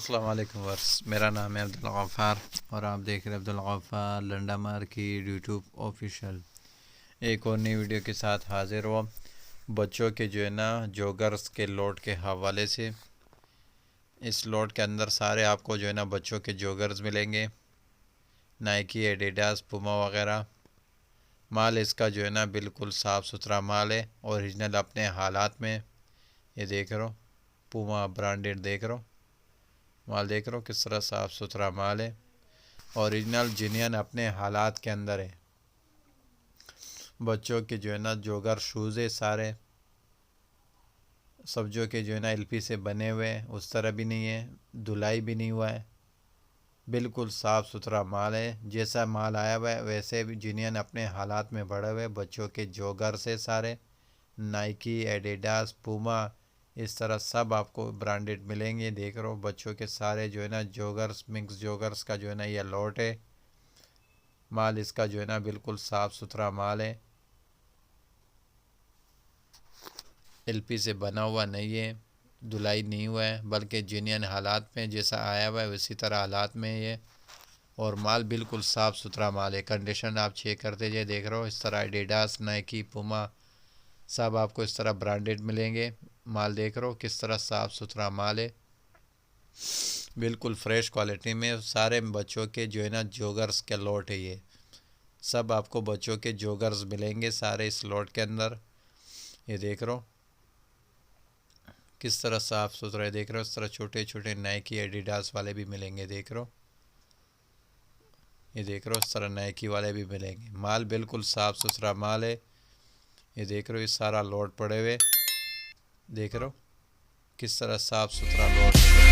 अस्सलाम वालेकुम वर्स, मेरा नाम है अब्दुल गफ़ार और आप देख रहे हैं Abdul Ghaffar Landa market YouTube official. एक और नई वीडियो के साथ हाज़िर हुआ। बच्चों के जो है ना जॉगर्स के लोड के हवाले से। इस लोड के अंदर सारे आपको जो है ना बच्चों के जॉगर्स मिलेंगे, नाइकी, एडिडास, पुमा वगैरह। माल इसका जो है ना बिल्कुल साफ़ सुथरा माल है, ओरिजिनल अपने हालात में। ये देख रहे हो, पुमा ब्रांडेड देख रहे हो, माल देख रहे हो किस तरह साफ़ सुथरा माल है, ओरिजिनल जिनियन अपने हालात के अंदर है। बच्चों के जो है ना जोगर शूज़ है सारे, सब्जियों के जो है ना एलपी से बने हुए हैं, उस तरह भी नहीं है, धुलाई भी नहीं हुआ है, बिल्कुल साफ़ सुथरा माल है। जैसा माल आया हुआ है वैसे भी जिनियन अपने हालात में बढ़े हुए बच्चों के जोगर से सारे, नाइकी, एडिडास, पूमा, इस तरह सब आपको ब्रांडेड मिलेंगे। देख रहे हो बच्चों के सारे जो है ना जोगर्स, मिक्स जोगर्स का जो है ना ये लॉट है। माल इसका जो है ना बिल्कुल साफ़ सुथरा माल है, एलपी से बना हुआ नहीं है, धुलाई नहीं हुआ है, बल्कि जिनियन हालात में जैसा आया हुआ है उसी तरह हालात में ये। और माल बिल्कुल साफ़ सुथरा माल है, कंडीशन आप चेक करते जाए। देख रहे हो इस तरह एडिडास, नाइकी, पुमा सब आपको इस तरह ब्रांडेड मिलेंगे। माल देख रहे हो किस तरह साफ़ सुथरा माल है, बिल्कुल फ्रेश क्वालिटी में। सारे बच्चों के जो है ना जोगर्स के लॉट है ये, सब आपको बच्चों के जोगर्स मिलेंगे सारे इस लॉट के अंदर। ये देख रहे हो किस तरह साफ़ सुथरा है, देख रहे हो इस तरह छोटे छोटे नाइकी, एडिडास वाले भी मिलेंगे। देख रहे हो, ये देख रहे हो इस तरह नाइकी वाले भी मिलेंगे। माल बिल्कुल साफ़ सुथरा माल है। ये देख रहे हो ये सारा लॉट पड़े हुए, देख रहे हो किस तरह साफ़ सुथरा लॉट है।